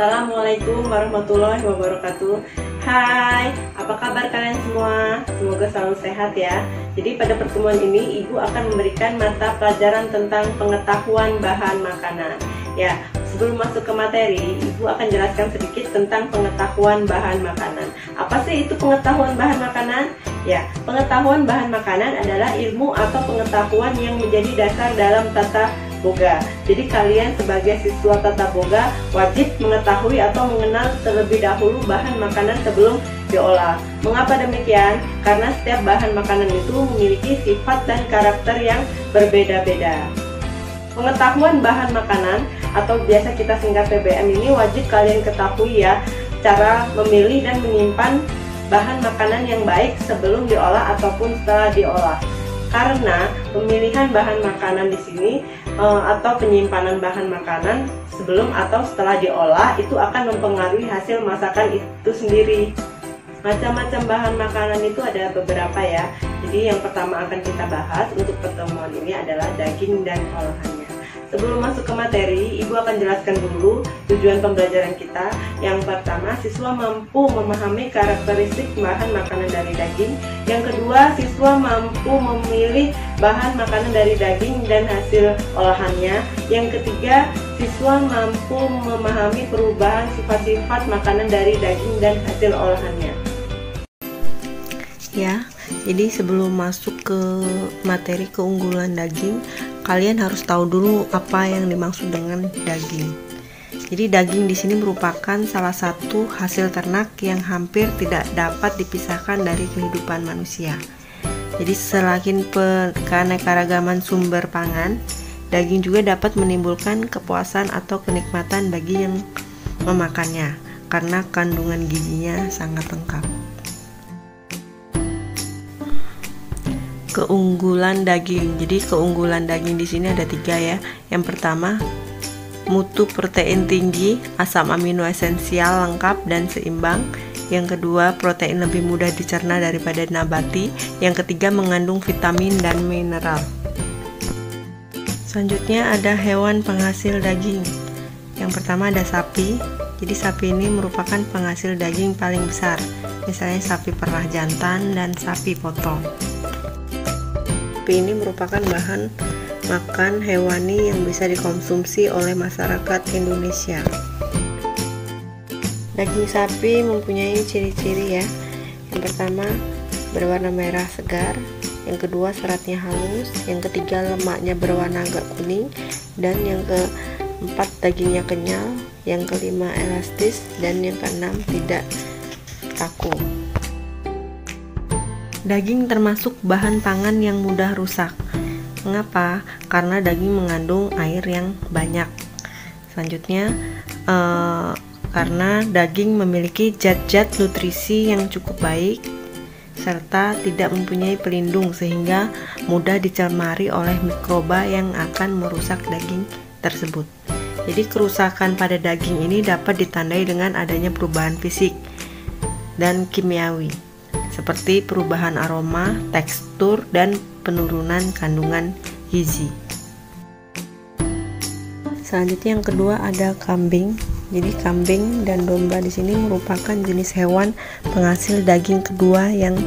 Assalamualaikum warahmatullahi wabarakatuh. Hai, apa kabar kalian semua? Semoga selalu sehat ya. Jadi pada pertemuan ini Ibu akan memberikan mata pelajaran tentang pengetahuan bahan makanan. Ya, sebelum masuk ke materi, Ibu akan jelaskan sedikit tentang pengetahuan bahan makanan. Apa sih itu pengetahuan bahan makanan? Ya, pengetahuan bahan makanan adalah ilmu atau pengetahuan yang menjadi dasar dalam tata boga. Jadi kalian sebagai siswa tata boga wajib mengetahui atau mengenal terlebih dahulu bahan makanan sebelum diolah. Mengapa demikian? Karena setiap bahan makanan itu memiliki sifat dan karakter yang berbeda-beda. Pengetahuan bahan makanan atau biasa kita singkat PBM ini wajib kalian ketahui ya, cara memilih dan menyimpan bahan makanan yang baik sebelum diolah ataupun setelah diolah. Karena pemilihan bahan makanan di sini atau penyimpanan bahan makanan sebelum atau setelah diolah itu akan mempengaruhi hasil masakan itu sendiri. Macam-macam bahan makanan itu ada beberapa ya. Jadi yang pertama akan kita bahas untuk pertemuan ini adalah daging dan olahannya. Sebelum masuk ke materi, Ibu akan jelaskan dulu tujuan pembelajaran kita. Yang pertama, siswa mampu memahami karakteristik bahan makanan dari daging. Yang kedua, siswa mampu memilih bahan makanan dari daging dan hasil olahannya. Yang ketiga, siswa mampu memahami perubahan sifat-sifat makanan dari daging dan hasil olahannya. Ya, jadi sebelum masuk ke materi keunggulan daging, kalian harus tahu dulu apa yang dimaksud dengan daging. Jadi daging di sini merupakan salah satu hasil ternak yang hampir tidak dapat dipisahkan dari kehidupan manusia. Jadi selain keanekaragaman sumber pangan, daging juga dapat menimbulkan kepuasan atau kenikmatan bagi yang memakannya karena kandungan gizinya sangat lengkap. Keunggulan daging. Jadi keunggulan daging di sini ada 3 ya. Yang pertama, mutu protein tinggi, asam amino esensial lengkap dan seimbang. Yang kedua, protein lebih mudah dicerna daripada nabati. Yang ketiga, mengandung vitamin dan mineral. Selanjutnya ada hewan penghasil daging. Yang pertama ada sapi. Jadi sapi ini merupakan penghasil daging paling besar. Misalnya sapi perah jantan dan sapi potong. Sapi ini merupakan bahan makan hewani yang bisa dikonsumsi oleh masyarakat Indonesia. Daging sapi mempunyai ciri-ciri ya. Yang pertama, berwarna merah segar. Yang kedua, seratnya halus. Yang ketiga, lemaknya berwarna agak kuning. Dan yang keempat, dagingnya kenyal. Yang kelima, elastis. Dan yang keenam, tidak kaku. Daging termasuk bahan pangan yang mudah rusak. Mengapa? Karena daging mengandung air yang banyak. Selanjutnya, karena daging memiliki zat-zat nutrisi yang cukup baik serta tidak mempunyai pelindung sehingga mudah dicemari oleh mikroba yang akan merusak daging tersebut. Jadi kerusakan pada daging ini dapat ditandai dengan adanya perubahan fisik dan kimiawi seperti perubahan aroma, tekstur, dan penurunan kandungan gizi. Selanjutnya yang kedua ada kambing. Jadi kambing dan domba di sini merupakan jenis hewan penghasil daging kedua yang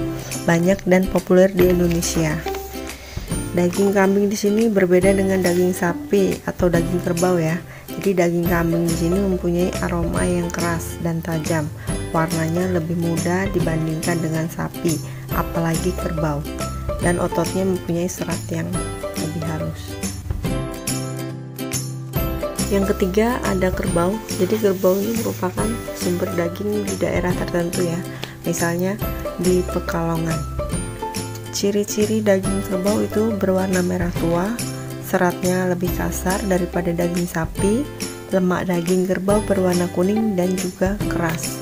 banyak dan populer di Indonesia. Daging kambing di sini berbeda dengan daging sapi atau daging kerbau ya. Jadi daging kambing di sini mempunyai aroma yang keras dan tajam. Warnanya lebih muda dibandingkan dengan sapi, apalagi kerbau. Dan ototnya mempunyai serat yang lebih halus. Yang ketiga ada kerbau. Jadi kerbau ini merupakan sumber daging di daerah tertentu ya. Misalnya di Pekalongan. Ciri-ciri daging kerbau itu berwarna merah tua, seratnya lebih kasar daripada daging sapi, lemak daging kerbau berwarna kuning dan juga keras.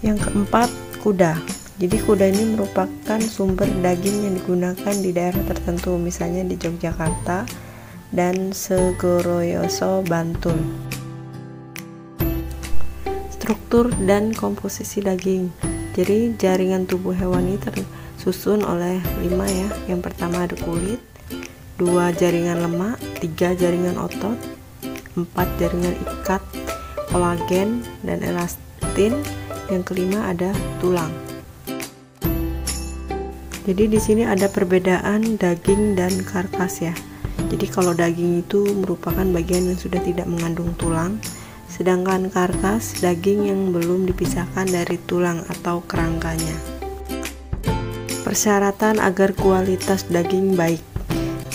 Yang keempat, kuda. Jadi kuda ini merupakan sumber daging yang digunakan di daerah tertentu, misalnya di Yogyakarta dan Segoroyoso, Bantul. Struktur dan komposisi daging. Jadi jaringan tubuh hewan ini tersusun oleh 5 ya. Yang pertama ada kulit, 2 jaringan lemak, 3 jaringan otot, 4 jaringan ikat, kolagen dan elastin. Yang kelima ada tulang. Jadi di sini ada perbedaan daging dan karkas ya. Jadi kalau daging itu merupakan bagian yang sudah tidak mengandung tulang, sedangkan karkas daging yang belum dipisahkan dari tulang atau kerangkanya. Persyaratan agar kualitas daging baik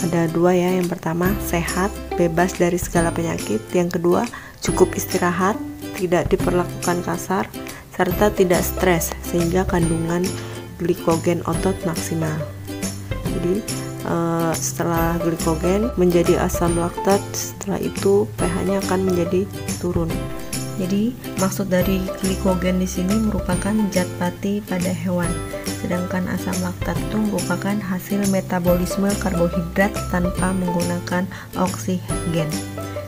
ada 2 ya. Yang pertama, sehat, bebas dari segala penyakit. Yang kedua, cukup istirahat, tidak diperlakukan kasar, serta tidak stres sehingga kandungan glikogen otot maksimal. Jadi setelah glikogen menjadi asam laktat, setelah itu pH-nya akan menjadi turun. Jadi maksud dari glikogen di sini merupakan zat pati pada hewan, sedangkan asam laktat itu merupakan hasil metabolisme karbohidrat tanpa menggunakan oksigen.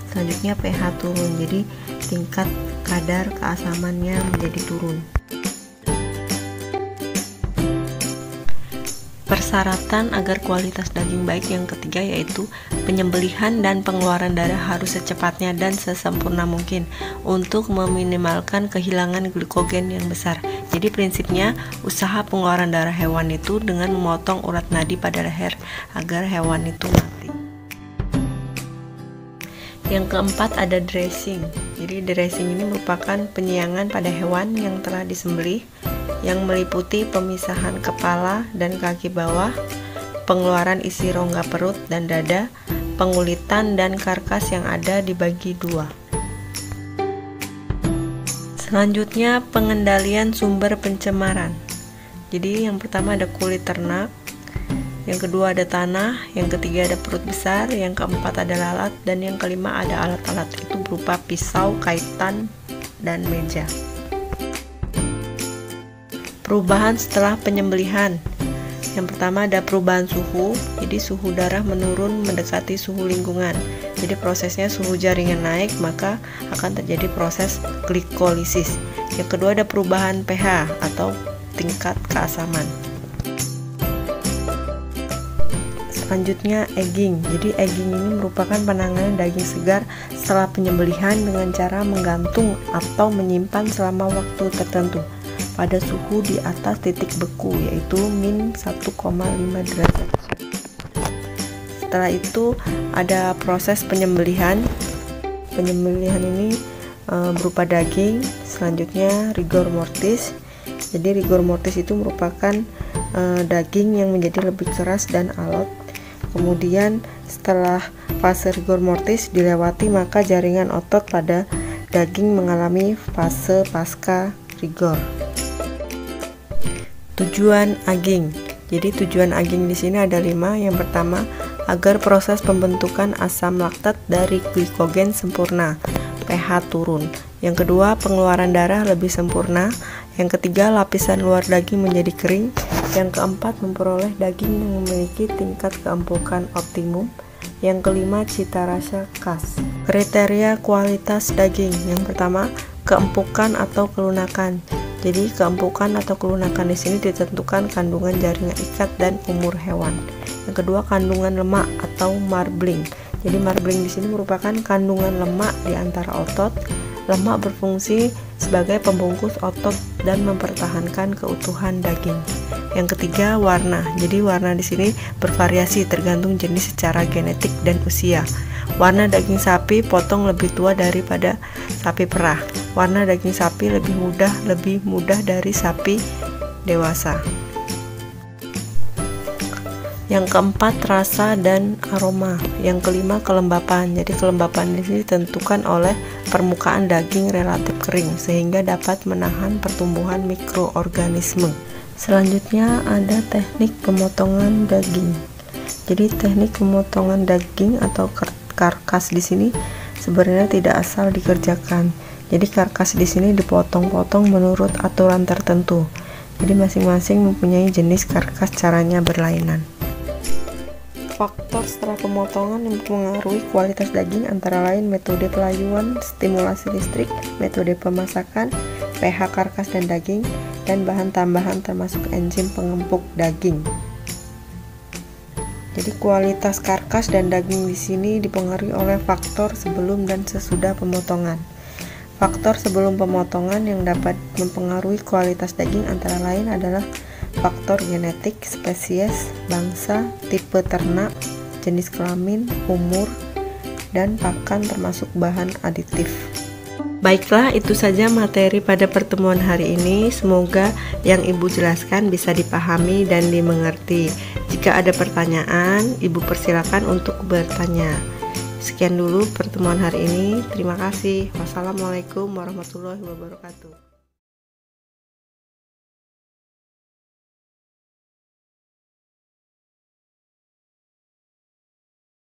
Selanjutnya pH turun, jadi tingkat kadar keasamannya menjadi turun. Persyaratan agar kualitas daging baik yang ketiga yaitu penyembelihan dan pengeluaran darah harus secepatnya dan sesempurna mungkin untuk meminimalkan kehilangan glikogen yang besar. Jadi prinsipnya usaha pengeluaran darah hewan itu dengan memotong urat nadi pada leher agar hewan itu mati. Yang keempat ada dressing. Jadi dressing ini merupakan penyiangan pada hewan yang telah disembelih yang meliputi pemisahan kepala dan kaki bawah, pengeluaran isi rongga perut dan dada, pengulitan dan karkas yang ada dibagi 2. Selanjutnya pengendalian sumber pencemaran. Jadi yang pertama ada kulit ternak, yang kedua ada tanah, yang ketiga ada perut besar, yang keempat ada lalat, dan yang kelima ada alat-alat itu berupa pisau, kaitan, dan meja. Perubahan setelah penyembelihan. Yang pertama ada perubahan suhu, jadi suhu darah menurun mendekati suhu lingkungan. Jadi prosesnya suhu jaringan naik, maka akan terjadi proses glikolisis. Yang kedua ada perubahan pH atau tingkat keasaman. Selanjutnya egging. Jadi egging ini merupakan penanganan daging segar setelah penyembelihan dengan cara menggantung atau menyimpan selama waktu tertentu pada suhu di atas titik beku yaitu min 1,5 derajat. Setelah itu ada proses penyembelihan. Penyembelihan ini berupa daging. Selanjutnya rigor mortis. Jadi rigor mortis itu merupakan daging yang menjadi lebih keras dan alot. Kemudian setelah fase rigor mortis dilewati, maka jaringan otot pada daging mengalami fase pasca rigor. Tujuan aging. Jadi tujuan aging di sini ada 5. Yang pertama, agar proses pembentukan asam laktat dari glikogen sempurna, pH turun. Yang kedua, pengeluaran darah lebih sempurna. Yang ketiga, lapisan luar daging menjadi kering. Yang keempat, memperoleh daging yang memiliki tingkat keempukan optimum. Yang kelima, cita rasa khas. Kriteria kualitas daging. Yang pertama, keempukan atau kelunakan. Jadi keempukan atau kelunakan di sini ditentukan kandungan jaringan ikat dan umur hewan. Yang kedua, kandungan lemak atau marbling. Jadi marbling di sini merupakan kandungan lemak di antara otot. Lemak berfungsi sebagai pembungkus otot dan mempertahankan keutuhan daging. Yang ketiga, warna. Jadi warna di sini bervariasi tergantung jenis secara genetik dan usia. Warna daging sapi potong lebih tua daripada sapi perah. Warna daging sapi lebih mudah dari sapi dewasa. Yang keempat, rasa dan aroma. Yang kelima, kelembapan. Jadi kelembapan ini ditentukan oleh permukaan daging relatif kering sehingga dapat menahan pertumbuhan mikroorganisme. Selanjutnya ada teknik pemotongan daging. Jadi teknik pemotongan daging atau karkas di sini sebenarnya tidak asal dikerjakan. Jadi karkas di sini dipotong-potong menurut aturan tertentu. Jadi masing-masing mempunyai jenis karkas, caranya berlainan. Faktor setelah pemotongan yang mempengaruhi kualitas daging antara lain metode pelayuan, stimulasi listrik, metode pemasakan, pH karkas dan daging, dan bahan tambahan termasuk enzim pengempuk daging. Jadi kualitas karkas dan daging di sini dipengaruhi oleh faktor sebelum dan sesudah pemotongan. Faktor sebelum pemotongan yang dapat mempengaruhi kualitas daging antara lain adalah faktor genetik, spesies, bangsa, tipe ternak, jenis kelamin, umur, dan pakan termasuk bahan aditif. Baiklah, itu saja materi pada pertemuan hari ini. Semoga yang Ibu jelaskan bisa dipahami dan dimengerti. Jika ada pertanyaan, Ibu persilakan untuk bertanya. Sekian dulu pertemuan hari ini. Terima kasih. Wassalamualaikum warahmatullahi wabarakatuh.